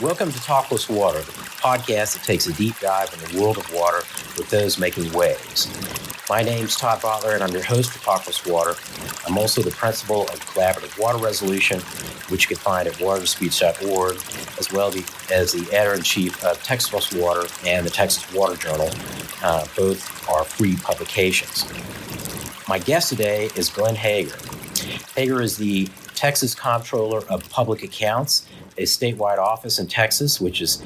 Welcome to Talk+Water, the podcast that takes a deep dive in the world of water with those making waves. My name's Todd Votteler, and I'm your host for Talk+Water. I'm also the principal of Collaborative Water Resolution, which you can find at waterdisputes.org, as well as the editor-in-chief of Texas+Water and the Texas Water Journal. Both are free publications. My guest today is Glenn Hegar. Hegar is the Texas Comptroller of Public Accounts, a statewide office in Texas, which is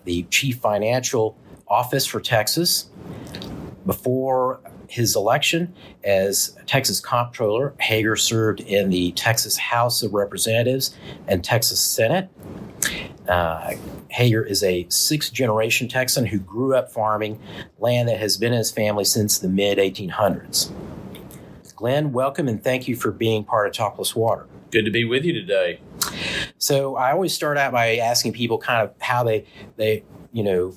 the chief financial office for Texas. Before his election as Texas Comptroller, Hegar served in the Texas House of Representatives and Texas Senate. Hegar is a sixth-generation Texan who grew up farming land that has been in his family since the mid-1800s. Glenn, welcome, and thank you for being part of Talk+Water. Good to be with you today. So I always start out by asking people kind of how they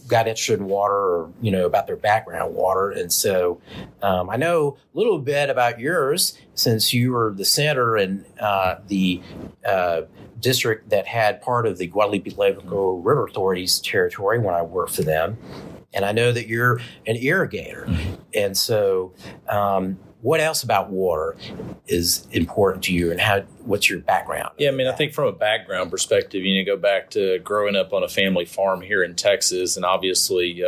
got interested in water or, about their background in water. And so I know a little bit about yours since you were the senator in the district that had part of the Guadalupe River Authority's territory when I worked for them. And I know that you're an irrigator. Mm-hmm. And so what else about water is important to you, and what's your background? Yeah, I think from a background perspective, go back to growing up on a family farm here in Texas, and obviously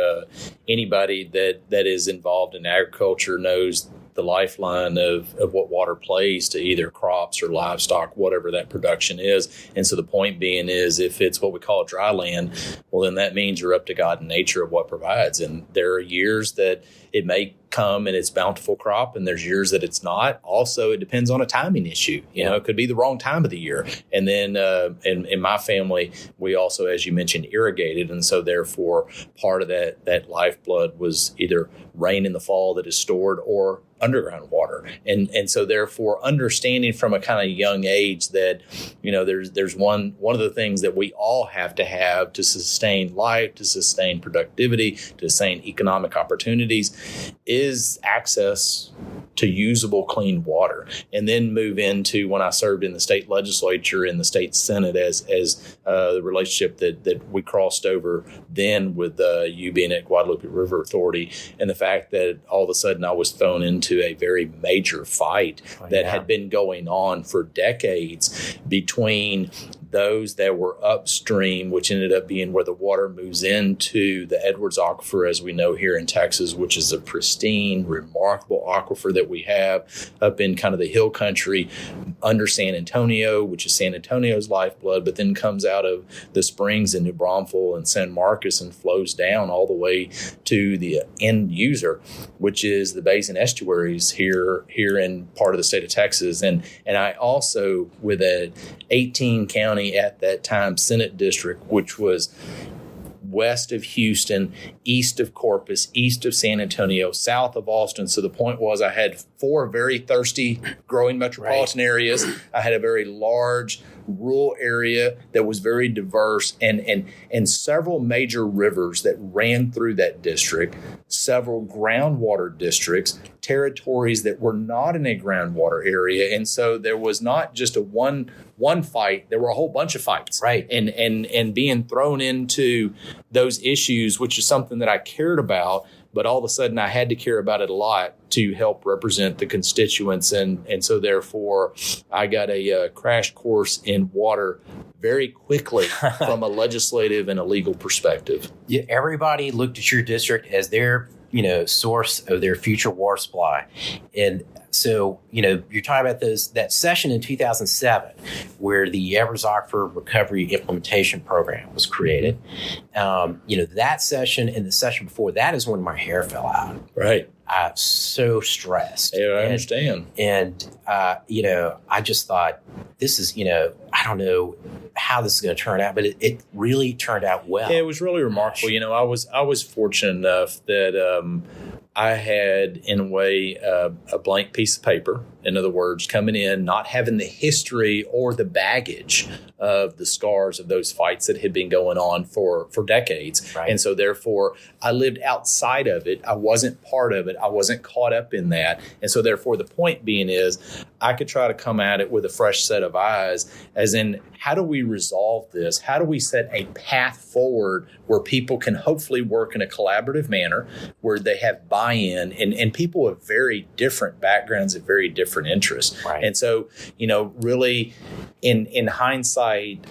anybody that is involved in agriculture knows the lifeline of what water plays to either crops or livestock, whatever that production is. And so the point being is, if it's what we call dry land, well, then that means you're up to God and nature of what provides. And there are years that it may come and it's bountiful crop, and there's years that it's not. Also, it depends on a timing issue. It could be the wrong time of the year. And then in my family, we also, as you mentioned, irrigated. And so therefore, part of that lifeblood was either rain in the fall that is stored or underground water. And so therefore, understanding from a kind of young age that, there's one of the things that we all have to sustain life, to sustain productivity, to sustain economic opportunities, is access to usable clean water. And then move into when I served in the state legislature in the state senate as the relationship that we crossed over then with you being at Guadalupe River Authority, and the fact that all of a sudden I was thrown into a very major fight that had been going on for decades between those that were upstream, which ended up being where the water moves into the Edwards Aquifer, as we know here in Texas, which is a pristine, remarkable aquifer that we have up in kind of the hill country under San Antonio, which is San Antonio's lifeblood, but then comes out of the springs in New Braunfels and San Marcos and flows down all the way to the end user, which is the basin estuaries here in part of the state of Texas. And I also, with an 18 county at that time Senate district, which was west of Houston, east of Corpus, east of San Antonio, south of Austin. So the point was I had 4 very thirsty growing metropolitan areas. I had a very large rural area that was very diverse, and several major rivers that ran through that district, several groundwater districts, territories that were not in a groundwater area. And so there was not just a one fight, there were a whole bunch of fights. Right. And being thrown into those issues, which is something that I cared about, but all of a sudden I had to care about it a lot to help represent the constituents. And so therefore I got a crash course in water very quickly from a legislative and a legal perspective. Yeah, everybody looked at your district as their, source of their future water supply. And so, you're talking about that session in 2007 where the Edwards Aquifer Recovery Implementation Program was created. That session and the session before that is when my hair fell out. Right. I'm so stressed. Yeah, I understand. And, I just thought, this is, I don't know how this is going to turn out, but it really turned out well. Yeah, it was really remarkable. I was fortunate enough that I had, in a way, a blank piece of paper In other words, coming in, not having the history or the baggage of the scars of those fights that had been going on for decades. Right. And so therefore, I lived outside of it. I wasn't part of it. I wasn't caught up in that. And so therefore, the point being is I could try to come at it with a fresh set of eyes, as in, how do we resolve this? How do we set a path forward where people can hopefully work in a collaborative manner, where they have buy-in and people with very different backgrounds and very different interests. Right. And so, really in hindsight,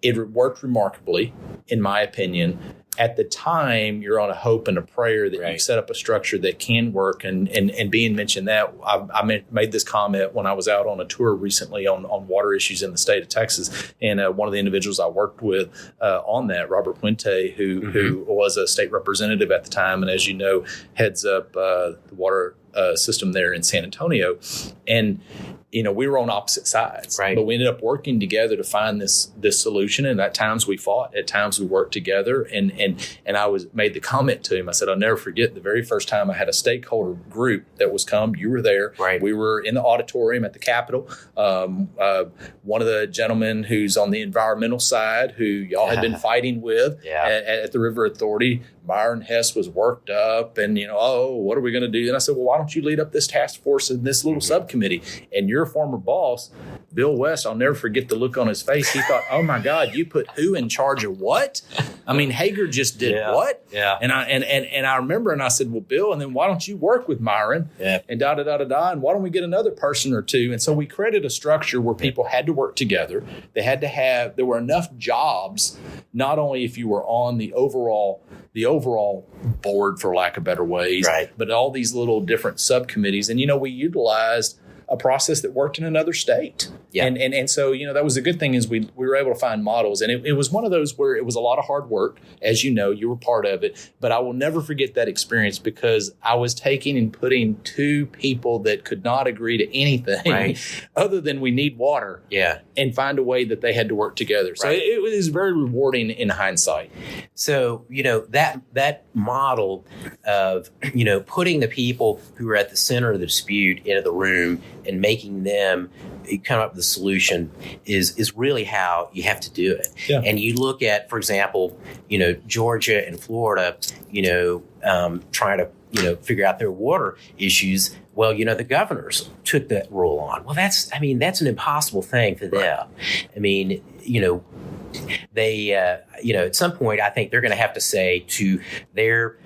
it worked remarkably, in my opinion. At the time, you're on a hope and a prayer that you've set up a structure that can work. And being mentioned that, I made this comment when I was out on a tour recently on water issues in the state of Texas. And one of the individuals I worked with on that, Robert Puente, who was a state representative at the time, and as you know, heads up the water system there in San Antonio. And we were on opposite sides, right, but we ended up working together to find this solution. And at times we fought, at times we worked together. And I made the comment to him. I said, I'll never forget the very first time I had a stakeholder group that was come. You were there. Right. We were in the auditorium at the Capitol. One of the gentlemen who's on the environmental side, who y'all had been fighting with at the River Authority, Myron Hess, was worked up, and what are we going to do? And I said, well, why don't you lead up this task force in this little subcommittee? And your former boss, Bill West, I'll never forget the look on his face. He thought, oh my God, you put who in charge of what? I mean, Hegar just did what? Yeah. And I remember, and I said, well, Bill, and then why don't you work with Myron? Yeah. And and why don't we get another person or two? And so we created a structure where people had to work together. There were enough jobs, not only if you were on the overall board, for lack of better ways, right, but all these little different subcommittees. And, we utilized a process that worked in another state. Yeah. And so, that was a good thing, is we were able to find models. And it was one of those where it was a lot of hard work. As you know, you were part of it. But I will never forget that experience, because I was taking and putting two people that could not agree to anything other than we need water, and find a way that they had to work together. So it was very rewarding in hindsight. So, that model of, putting the people who are at the center of the dispute into the room and making them come up with a solution is really how you have to do it. Yeah. And you look at, for example, Georgia and Florida, trying to, figure out their water issues. Well, the governors took that role on. Well, that's an impossible thing for them. I mean, they, at some point, I think they're going to have to say to their,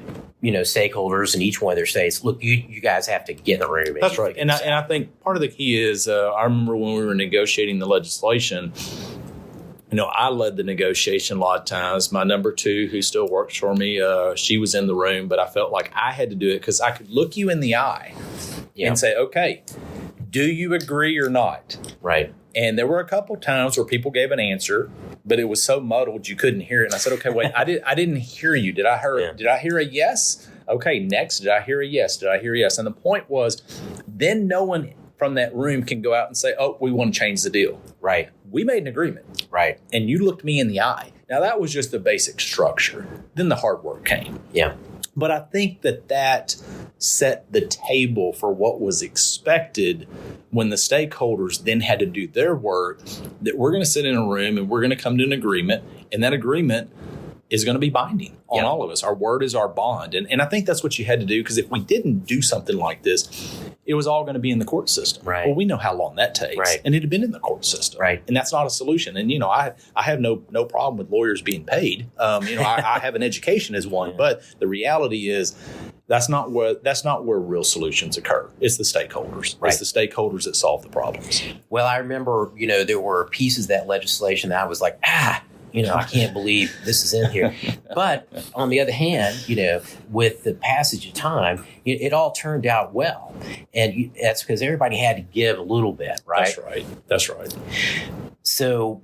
stakeholders in each one of their states, look, you guys have to get in the room. That's right. And I think part of the key is, I remember when we were negotiating the legislation, I led the negotiation a lot of times. My number two, who still works for me, she was in the room, but I felt like I had to do it because I could look you in the eye and say, okay, do you agree or not? Right. And there were a couple times where people gave an answer, but it was so muddled you couldn't hear it. And I said, okay, wait, I didn't hear you. Did I hear a yes? Okay, next, did I hear a yes? Did I hear a yes? And the point was, then no one from that room can go out and say, oh, we want to change the deal. Right. We made an agreement. Right. And you looked me in the eye. Now, that was just the basic structure. Then the hard work came. Yeah. But I think that set the table for what was expected when the stakeholders then had to do their work, that we're going to sit in a room and we're going to come to an agreement, and that agreement is going to be binding on all of us. Our word is our bond. And I think that's what you had to do, because if we didn't do something like this, it was all going to be in the court system. Right. Well, we know how long that takes. Right. And it had been in the court system. Right. And that's not a solution. And, I have no problem with lawyers being paid. I have an education as one. But the reality is that's not where real solutions occur. It's the stakeholders. Right. It's the stakeholders that solve the problems. Well, I remember, there were pieces of that legislation that I was like, I can't believe this is in here. But on the other hand, with the passage of time, it all turned out well. And that's because everybody had to give a little bit, right? That's right. So,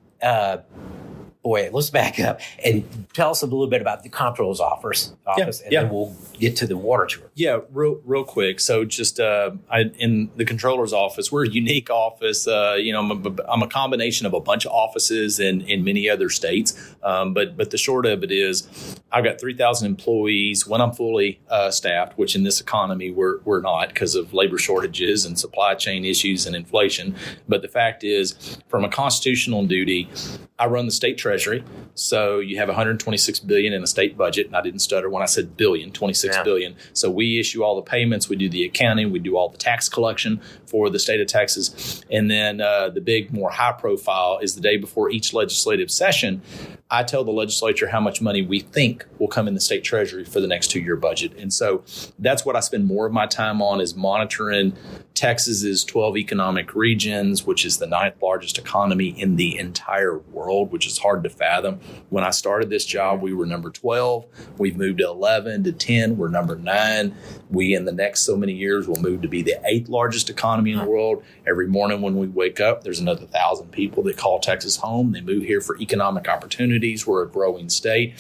boy, let's back up and tell us a little bit about the Comptroller's office, and then we'll get to the water tour. Yeah, real quick. So just in the Comptroller's office, we're a unique office. I'm a combination of a bunch of offices in many other states. But the short of it is I've got 3,000 employees when I'm fully staffed, which in this economy we're not because of labor shortages and supply chain issues and inflation. But the fact is, from a constitutional duty, I run the state treasury. So you have $126 billion in a state budget. And I didn't stutter when I said billion, $26 billion. So we issue all the payments. We do the accounting. We do all the tax collection for the state of Texas. And then the big, more high profile is the day before each legislative session, I tell the legislature how much money we think will come in the state treasury for the next 2-year budget. And so that's what I spend more of my time on, is monitoring Texas's 12 economic regions, which is the 9th largest economy in the entire world, which is hard to fathom. When I started this job, we were number 12. We've moved to 11 to 10. We're number 9. We, in the next so many years, will move to be the 8th largest economy in the world. Every morning when we wake up, there's another 1,000 people that call Texas home. They move here for economic opportunities. We're a growing state.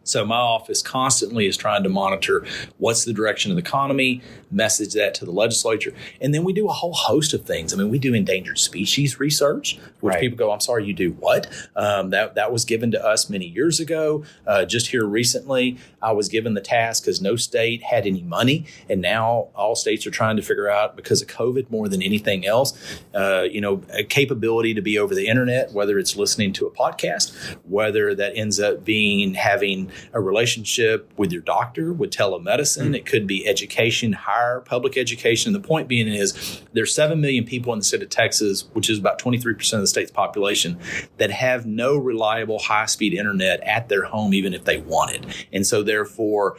So my office constantly is trying to monitor what's the direction of the economy, message that to the legislature. And then we do a whole host of things. I mean, we do endangered species research, which people go, I'm sorry, you do what? That was given to us many years ago. Just here recently, I was given the task because no state had any money. And now all states are trying to figure out, because of COVID more than anything else, a capability to be over the internet, whether it's listening to a podcast, whether that ends up being having a relationship with your doctor, with telemedicine. It could be education, higher public education. The point being is there's 7 million people in the state of Texas, which is about 23% of the state's population, that have no reliable high-speed internet at their home, even if they wanted. And so therefore,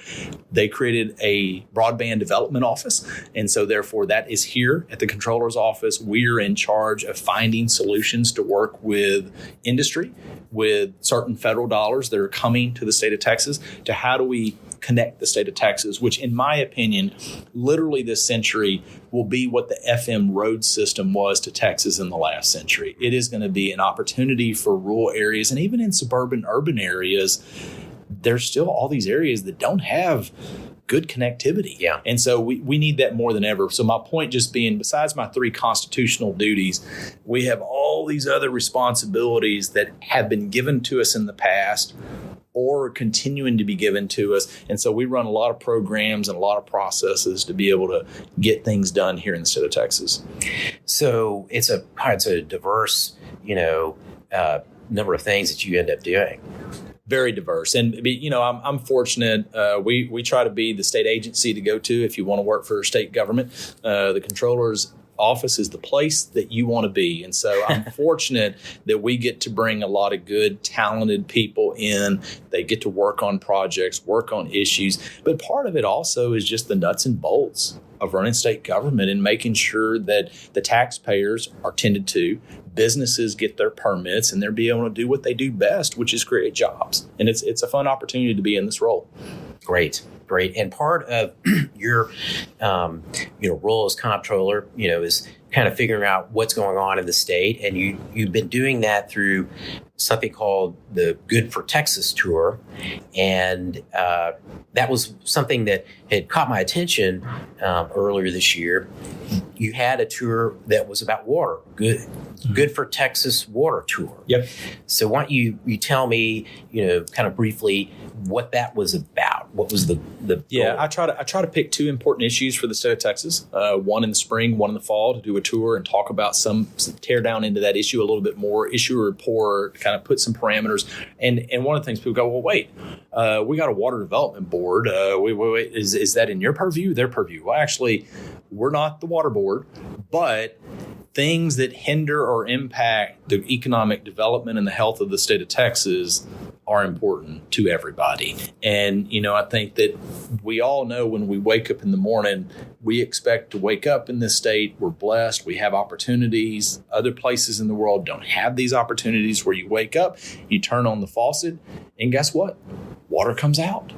they created a broadband development office. And so therefore, that is here at the Comptroller's office. We're in charge of finding solutions to work with industry, with certain federal dollars that are coming to the state of Texas, to how do we connect the state of Texas, which in my opinion, literally this century will be what the FM road system was to Texas in the last century. It is going to be an opportunity for rural areas, and even in suburban urban areas, there's still all these areas that don't have good connectivity. Yeah. And so we need that more than ever. So my point just being, besides my 3 constitutional duties, we have all these other responsibilities that have been given to us in the past or continuing to be given to us. And so we run a lot of programs and a lot of processes to be able to get things done here in the state of Texas. So it's a diverse, number of things that you end up doing. Very diverse. And, I'm fortunate. We try to be the state agency to go to if you want to work for state government. The Comptroller's office is the place that you want to be. And so I'm fortunate that we get to bring a lot of good, talented people in. They get to work on projects, work on issues. But part of it also is just the nuts and bolts of running state government and making sure that the taxpayers are tended to, businesses get their permits, and they're being able to do what they do best, which is create jobs. And it's a fun opportunity to be in this role. Great. And part of your, role as comptroller, is kind of figuring out what's going on in the state. And you've been doing that through something called the Good for Texas tour. And that was something that had caught my attention earlier this year. You had a tour that was about water, Good for Texas Water Tour. Yep. So why don't you tell me, kind of briefly what that was about? What was the goal? Yeah, I try to pick 2 important issues for the state of Texas, one in the spring, one in the fall, to do a tour and talk about some tear down into that issue a little bit more, issue a report, kind of put some parameters. And one of the things people go, well, wait, we got a water development board. Wait, is that in your purview, their purview? Well, actually, we're not the water board, but things that hinder or impact the economic development and the health of the state of Texas are important to everybody. And, I think that we all know when we wake up in the morning, we expect to wake up in this state. We're blessed. We have opportunities. Other places in the world don't have these opportunities where you wake up, you turn on the faucet, and guess what? water comes out.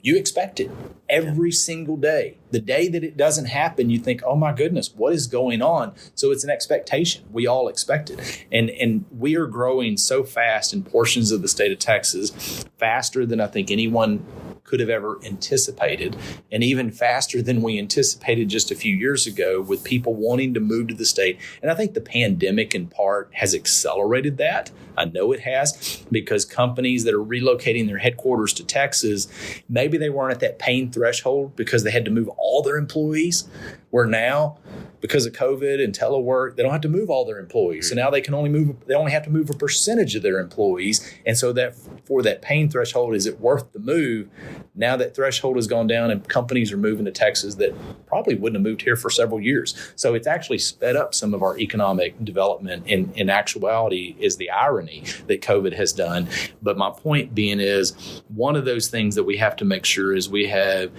You expect it every single day. The day that it doesn't happen, you think, oh my goodness, what is going on? So it's an expectation. We all expect it. And we are growing so fast in portions of the state of Texas, faster than I think anyone could have ever anticipated, and even faster than we anticipated just a few years ago, with people wanting to move to the state. And I think the pandemic in part has accelerated that. I know it has, because companies that are relocating their headquarters to Texas, maybe they weren't at that pain threshold because they had to move all their employees, where now, because of COVID and telework, they don't have to move all their employees. So now they only have to move a percentage of their employees. And so that for that pain threshold, is it worth the move? Now that threshold has gone down and companies are moving to Texas that probably wouldn't have moved here for several years. So it's actually sped up some of our economic development. In actuality is the irony that COVID has done. But my point being is, one of those things that we have to make sure is we have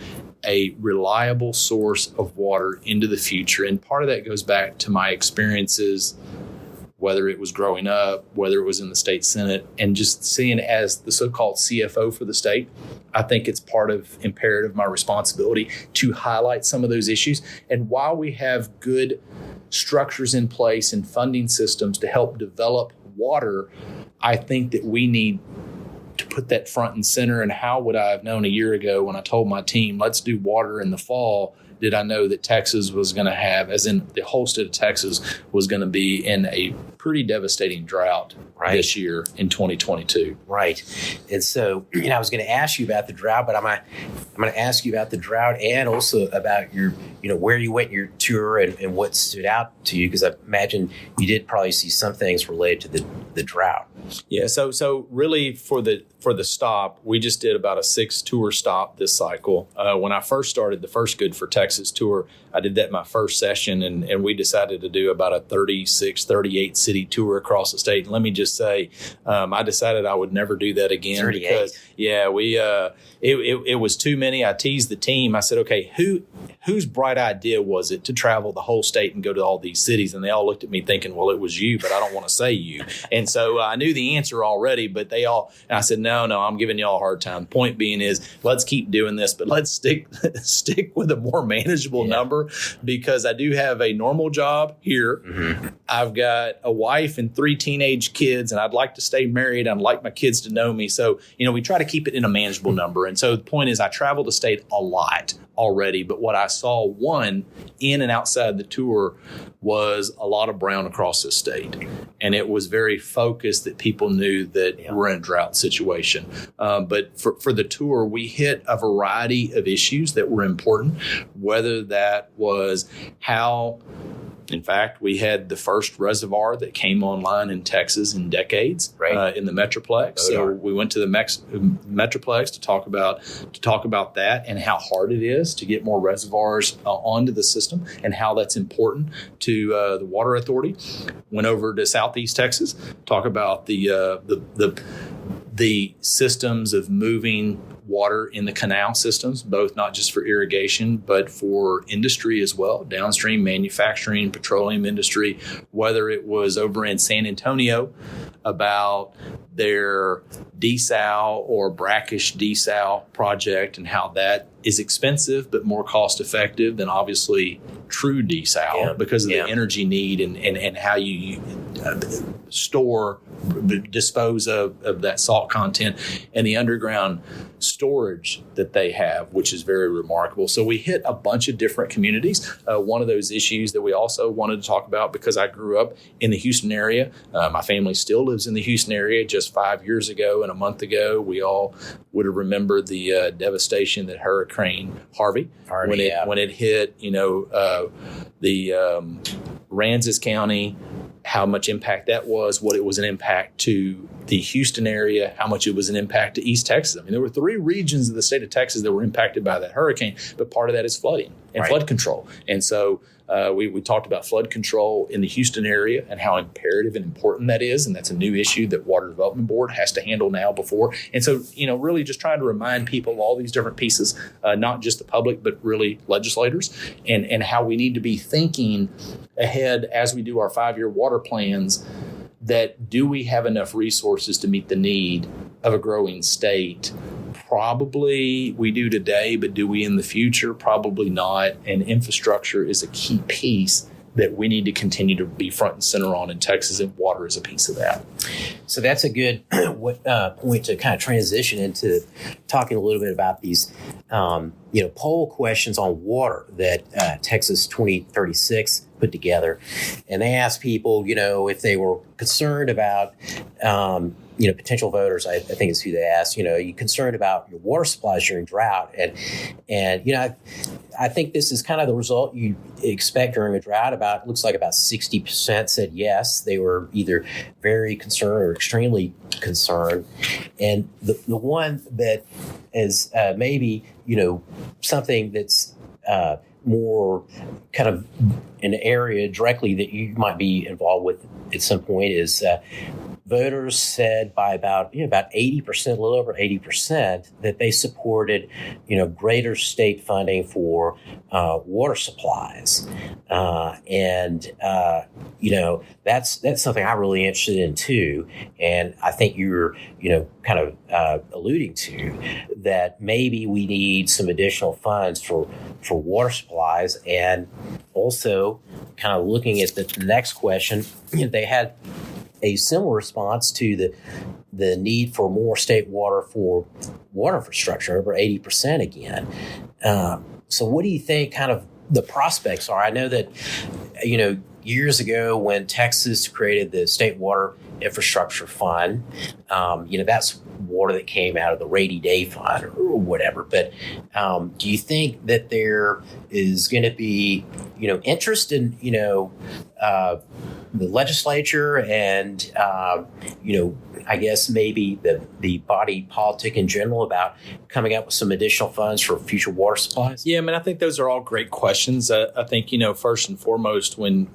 a reliable source of water into the future. And part of that goes back to my experiences, whether it was growing up, whether it was in the state Senate, and just seeing as the so-called CFO for the state. I think it's part of imperative my responsibility to highlight some of those issues. And while we have good structures in place and funding systems to help develop water, I think that we need to put that front and center. And how would I have known a year ago when I told my team, let's do water in the fall? Did I know that Texas was going to have, as in the whole state of Texas, was going to be in a pretty devastating drought this year in 2022? Right. And so, I was going to ask you about the drought, but I'm going to ask you about the drought and also about your, where you went your tour and what stood out to you, because I imagine you did probably see some things related to the drought. Yeah. So really for the stop, we just did about a 6-tour stop this cycle. When I first started the first Good for Texas tour, I did that my first session, and we decided to do about a 36, 38 city tour across the state. And let me just say, I decided I would never do that again 38. Because it was too many. I teased the team. I said, okay, whose bright idea was it to travel the whole state and go to all these cities? And they all looked at me thinking, well, it was you, but I don't want to say you. And so I knew the answer already, but and I said, no, I'm giving y'all a hard time. Point being is, let's keep doing this, but let's stick with a more manageable number, because I do have a normal job here. Mm-hmm. I've got a wife and 3 teenage kids, and I'd like to stay married. I'd like my kids to know me. So, we try to keep it in a manageable number. And so the point is, I traveled the state a lot already, but what I saw, one, in and outside the tour, was a lot of brown across the state. And it was very focused that people knew that we're in a drought situation. But for the tour, we hit a variety of issues that were important, whether that was how, in fact, we had the first reservoir that came online in Texas in decades, in the Metroplex. So we went to the Metroplex to talk about that and how hard it is to get more reservoirs onto the system and how that's important to the Water Authority. Went over to Southeast Texas, talk about the systems of moving water in the canal systems, both not just for irrigation, but for industry as well, downstream manufacturing, petroleum industry, whether it was over in San Antonio about their desal or brackish desal project and how that is expensive but more cost effective than obviously true desal because of the energy need and how you store, dispose of that salt content, and the underground storage that they have, which is very remarkable. So we hit a bunch of different communities. One of those issues that we also wanted to talk about, because I grew up in the Houston area, my family still lives in the Houston area. Just 5 years ago and a month ago, we all would have remembered the devastation that Hurricane Harvey when it hit, the Aransas County, how much impact that was, what it was an impact to the Houston area, how much it was an impact to East Texas. I mean, there were 3 regions of the state of Texas that were impacted by that hurricane, but part of that is flooding and flood control. And so we talked about flood control in the Houston area and how imperative and important that is. And that's a new issue that Water Development Board has to handle now before. And so, really just trying to remind people of all these different pieces, not just the public, but really legislators, and how we need to be thinking ahead as we do our 5-year water plans, that do we have enough resources to meet the need of a growing state Probably we do today, but do we in the future? Probably not. And infrastructure is a key piece that we need to continue to be front and center on in Texas, and water is a piece of that. So that's a good point to kind of transition into talking a little bit about these, poll questions on water that Texas 2036 put together. And they asked people, if they were concerned about, potential voters, I think is who they asked, are you concerned about your water supplies during drought? And I think this is kind of the result you expect during a drought. Looks like about 60% said yes, they were either very concerned or extremely concerned. And the one that is maybe, something that's more kind of an area directly that you might be involved with at some point is voters said by about 80%, a little over 80%, that they supported, greater state funding for water supplies, and that's something I'm really interested in too. And I think you're, kind of alluding to that maybe we need some additional funds for water supplies, and also kind of looking at the next question, they had a similar response to the need for more state water for water infrastructure, over 80% again. So what do you think kind of the prospects are? I know that, years ago when Texas created the State Water Infrastructure Fund, that's water that came out of the rainy day fund or whatever. But do you think that there is going to be, interest in, the legislature and, I guess maybe the body politic in general about coming up with some additional funds for future water supplies? Yeah, I think those are all great questions. I think, first and foremost, when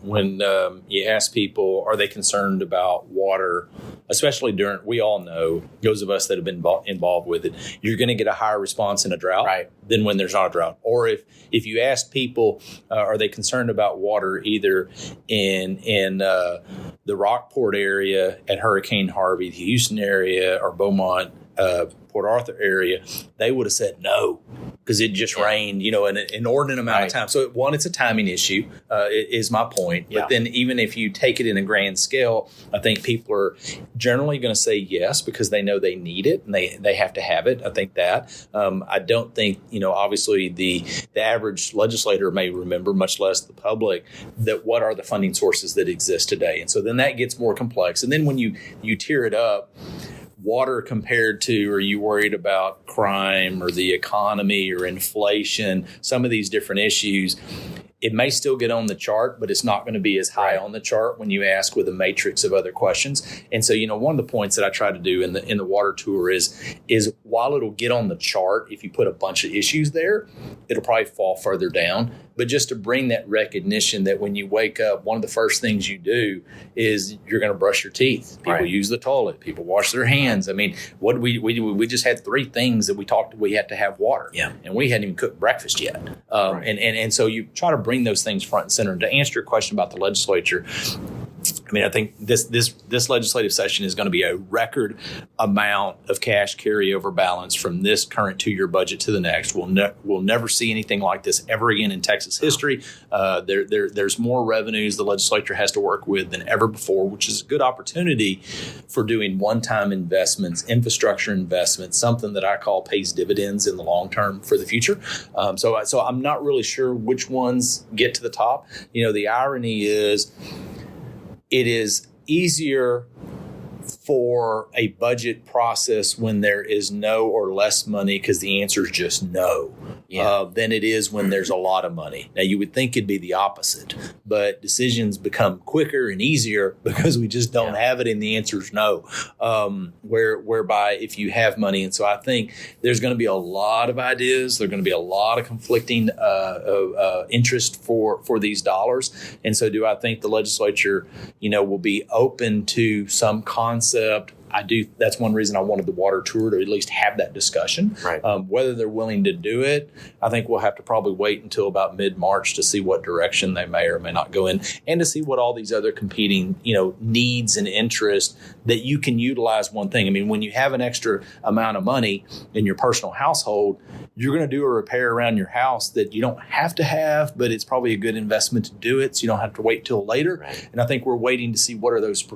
you ask people, are they concerned about water, especially we all know, those of us that have been involved with it, you're going to get a higher response in a drought than when there's not a drought. Or if you ask people, are they concerned about water either in the Rockport area at Hurricane Harvey, the Houston area, or Beaumont, Port Arthur area, they would have said no, because it just rained, an inordinate amount of time. So it's a timing issue, is my point. Yeah. But then even if you take it in a grand scale, I think people are generally going to say yes, because they know they need it and they have to have it. I think that. I don't think, obviously the average legislator may remember, much less the public, that what are the funding sources that exist today. And so then that gets more complex. And then when you tear it up, water compared to, are you worried about crime or the economy or inflation, some of these different issues, it may still get on the chart, but it's not going to be as high on the chart when you ask with a matrix of other questions. And so, one of the points that I try to do in the water tour is while it'll get on the chart, if you put a bunch of issues there, it'll probably fall further down. But just to bring that recognition that when you wake up, one of the first things you do is you're going to brush your teeth. People use the toilet. People wash their hands. What did we just had 3 things that we had to have water. Yeah. And we hadn't even cooked breakfast yet. And so you try to bring those things front and center. And to answer your question about the legislature, I think this legislative session is going to be a record amount of cash carryover balance from this current 2-year budget to the next. We'll never see anything like this ever again in Texas history. There's more revenues the legislature has to work with than ever before, which is a good opportunity for doing one-time investments, infrastructure investments, something that I call pays dividends in the long term for the future. So I'm not really sure which ones get to the top. The irony is, it is easier for a budget process when there is no or less money, because the answer is just no, than it is when there's a lot of money. Now, you would think it'd be the opposite, but decisions become quicker and easier because we just don't have it, and the answer is no, whereby if you have money. And so I think there's going to be a lot of ideas. There's going to be a lot of conflicting interest for these dollars. And so do I think the legislature, will be open to some concept That's one reason I wanted the water tour, to at least have that discussion. Right. Whether they're willing to do it, I think we'll have to probably wait until about mid-March to see what direction they may or may not go in, and to see what all these other competing, needs and interests that you can utilize one thing. I mean, when you have an extra amount of money in your personal household, you're going to do a repair around your house that you don't have to have, but it's probably a good investment to do it, so you don't have to wait till later. Right. And I think we're waiting to see what are those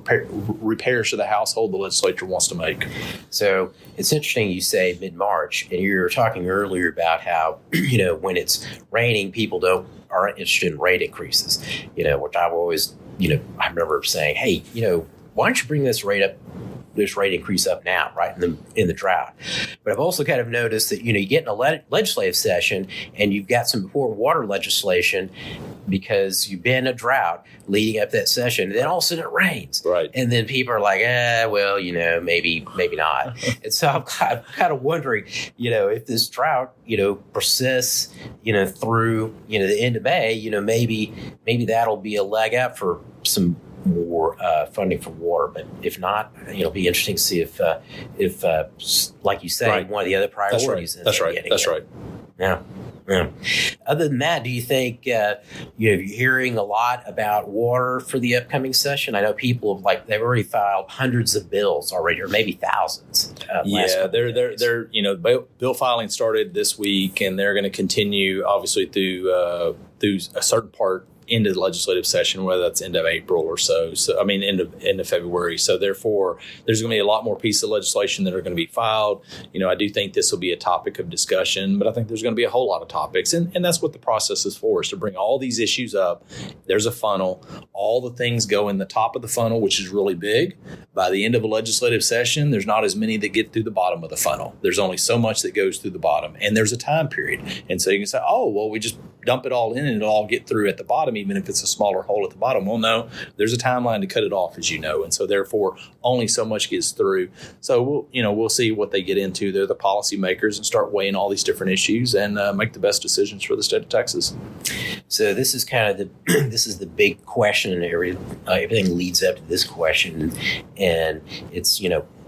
repairs to the household the legislature wants to make. So it's interesting you say mid-March, and you were talking earlier about how, when it's raining, people aren't interested in rate increases, which I've always, I remember saying, hey, why don't you bring this rate increase up now, right in the drought? But I've also kind of noticed that, you get in a legislative session and you've got some important water legislation because you've been in a drought leading up that session, and then all of a sudden it rains. Right. And then people are like, maybe not. And so I'm kind of wondering, if this drought, persists, through, the end of May, maybe that'll be a leg up for some more funding for water. But if not, it'll be interesting to see if like you say, right. one of the other priorities. That's right. That's right. Yeah. Other than that, do you think you're hearing a lot about water for the upcoming session? I know people they've already filed hundreds of bills already, or maybe thousands. They're bill filing started this week, and they're going to continue obviously through a certain part into the legislative session, whether that's end of April or so. So, I mean, end of February. So, therefore, there's going to be a lot more pieces of legislation that are going to be filed. I do think this will be a topic of discussion, but I think there's going to be a whole lot of topics. And that's what the process is for, is to bring all these issues up. There's a funnel. All the things go in the top of the funnel, which is really big. By the end of a legislative session, there's not as many that get through the bottom of the funnel. There's only so much that goes through the bottom. And there's a time period. And so you can say, we just dump it all in and it'll all get through at the bottom, even if it's a smaller hole at the bottom. Well, no, there's a timeline to cut it off, as you know. And so therefore, only so much gets through. So we'll see what they get into. They're the policymakers, and start weighing all these different issues and make the best decisions for the state of Texas. So this is kind of the big question, and everything leads up to this question. And it's,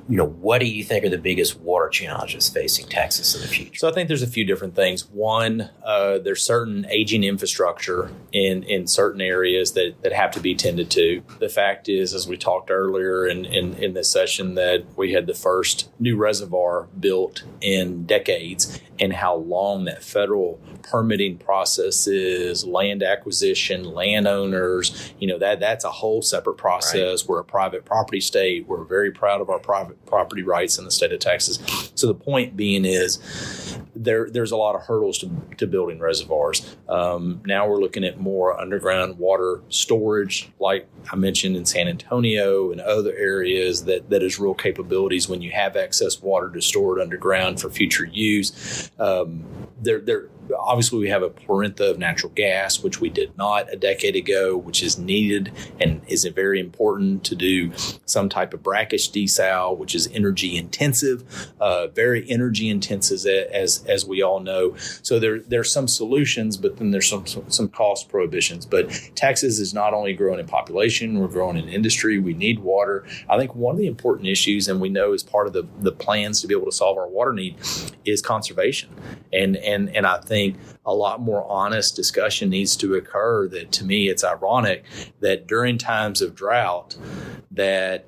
what do you think are the biggest water challenges facing Texas in the future? So I think there's a few different things. One, there's certain aging infrastructure in certain areas that have to be tended to. The fact is, as we talked earlier in this session, that we had the first new reservoir built in decades, and how long that federal permitting process is, land acquisition, landowners, that's a whole separate process. Right. We're a private property state. We're very proud of our private property rights in the state of Texas. So the point being is there's a lot of hurdles to building reservoirs. Now we're looking at more underground water storage, like I mentioned in San Antonio and other areas that is real capabilities when you have excess water to store it underground for future use. Obviously, we have a plethora of natural gas, which we did not a decade ago, which is needed and is very important to do some type of brackish desal, which is energy intensive, very energy intensive, as we all know. So there's some solutions, but then there's some cost prohibitions. But Texas is not only growing in population, we're growing in industry. We need water. I think one of the important issues, and we know is part of the plans to be able to solve our water need, is conservation. And I think a lot more honest discussion needs to occur. That, to me, it's ironic that during times of drought that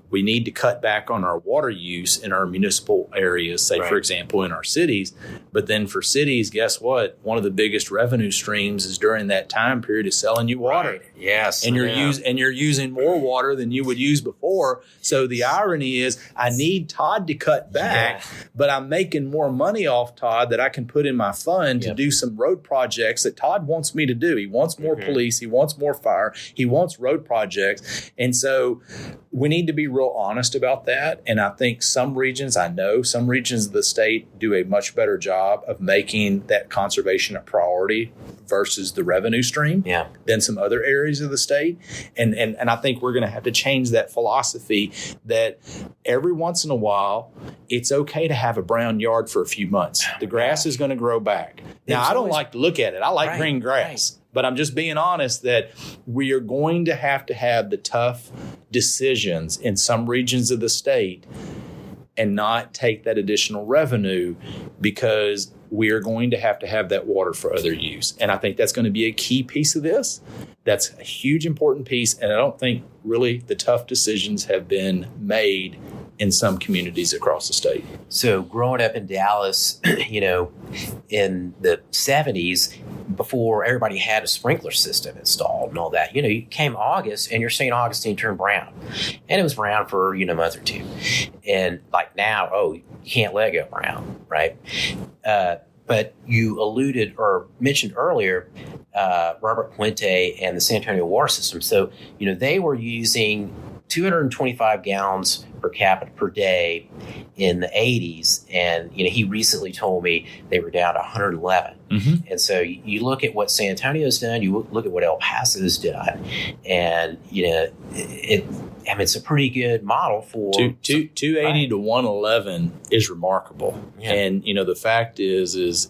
we need to cut back on our water use in our municipal areas, say, right, for example, in our cities. But then for cities, guess what? One of the biggest revenue streams is during that time period is selling you water. Right. Yes. And you're using more water than you would use before. So the irony is I need Todd to cut back, but I'm making more money off Todd that I can put in my fund to do some road projects that Todd wants me to do. He wants more police. He wants more fire. He wants road projects. And so we need to be real honest about that. And I think some regions of the state do a much better job of making that conservation a priority versus the revenue stream than some other areas of the state. And I think we're going to have to change that philosophy that every once in a while, it's okay to have a brown yard for a few months. The grass is going to grow back. Now, I don't like to look at it. I like green grass. But I'm just being honest that we are going to have the tough decisions in some regions of the state and not take that additional revenue, because we are going to have that water for other use. And I think that's going to be a key piece of this. That's a huge, important piece. And I don't think really the tough decisions have been made in some communities across the state. So growing up in Dallas, in the 70s, before everybody had a sprinkler system installed and all that, you came August and your St. Augustine turned brown. And it was brown for, a month or two. And like now, you can't let it go brown, right? But you alluded or mentioned earlier Robert Puente and the San Antonio water system. So, they were using 225 gallons per capita per day in the 80s. And, he recently told me they were down to 111. Mm-hmm. And so you look at what San Antonio's done, you look at what El Paso's done, and, it's a pretty good model for 280 to 111 is remarkable. Yeah. And, the fact is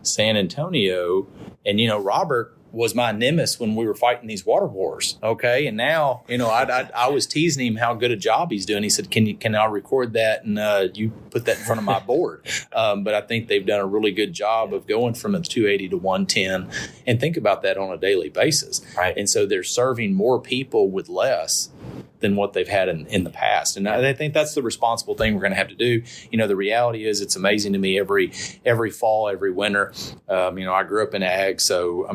San Antonio, and, Robert was my nemesis when we were fighting these water wars. Okay. And now, I was teasing him how good a job he's doing. He said, can I record that? And you put that in front of my board. But I think they've done a really good job of going from a 280 to 110, and think about that on a daily basis. Right. And so they're serving more people with less than what they've had in the past. And I think that's the responsible thing we're going to have to do. The reality is, it's amazing to me every fall, every winter. I grew up in ag. So,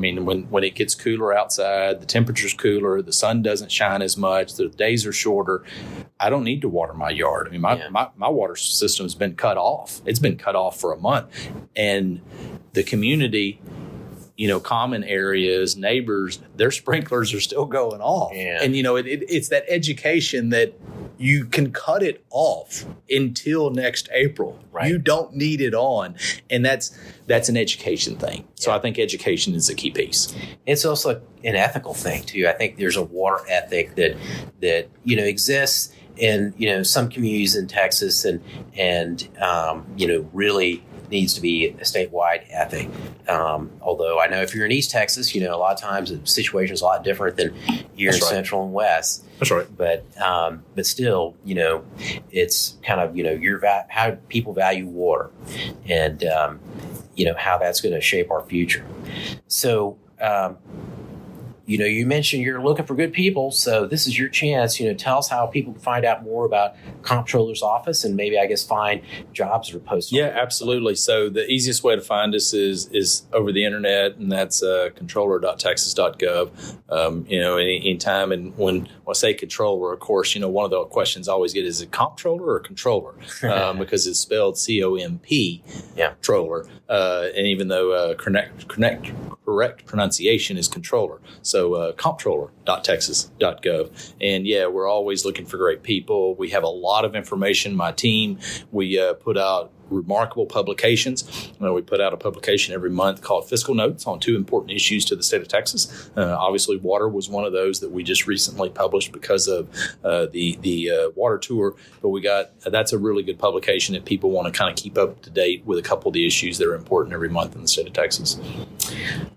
when it gets cooler outside, the temperature's cooler, the sun doesn't shine as much, the days are shorter, I don't need to water my yard. My water system has been cut off. It's been cut off for a month. And the community, common areas, neighbors, their sprinklers are still going off. Yeah. And, it's that education that you can cut it off until next April. Right. You don't need it on. And that's an education thing. So I think education is a key piece. It's also an ethical thing, too. I think there's a water ethic that exists in, some communities in Texas and really needs to be a statewide ethic. Although I know if you're in East Texas, a lot of times the situation is a lot different than here in Central and West. That's right. But still, it's kind of, how people value water and, how that's going to shape our future. So, you mentioned you're looking for good people, so this is your chance. Tell us how people can find out more about Comptroller's office and maybe, find jobs that are posted. Yeah, absolutely. So the easiest way to find us is over the internet, and that's controller.texas.gov. Anytime. And when I say controller, of course, one of the questions I always get is it Comptroller or Controller? Because it's spelled C-O-M-P, Troller. And even though correct pronunciation is Controller. So comptroller.texas.gov. And we're always looking for great people. We have a lot of information. My team, we put out remarkable publications. We put out a publication every month called Fiscal Notes on 2 important issues to the state of Texas. Obviously, water was one of those that we just recently published because of the water tour. But that's a really good publication that people want to kind of keep up to date with a couple of the issues that are important every month in the state of Texas.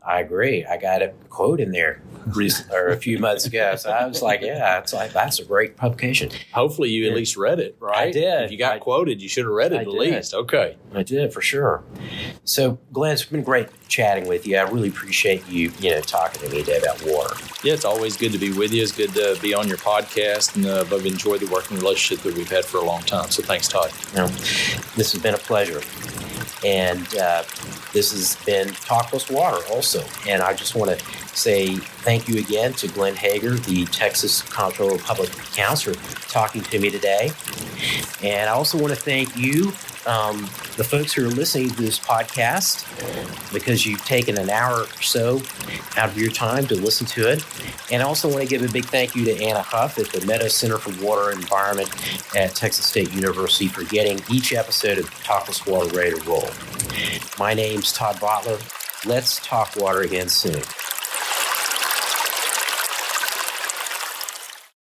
I agree. I got a quote in there a few months ago. So I was like, that's a great publication. Hopefully you at least read it, right? I did. If you got quoted, you should have read it at least. Okay. I did, for sure. So, Glenn, it's been great chatting with you. I really appreciate you, talking to me today about water. Yeah, it's always good to be with you. It's good to be on your podcast, and I've enjoyed the working relationship that we've had for a long time. So thanks, Todd. This has been a pleasure. And this has been Talk+Water also. And I just want to say thank you again to Glenn Hegar, the Texas Comptroller of Public Accounts, for talking to me today. And I also want to thank you, the folks who are listening to this podcast, because you've taken an hour or so out of your time to listen to it. And I also want to give a big thank you to Anna Huff at the Meadow Center for Water and Environment at Texas State University for getting each episode of Talk+Water ready to roll. My name's Todd Votteler. Let's talk water again soon.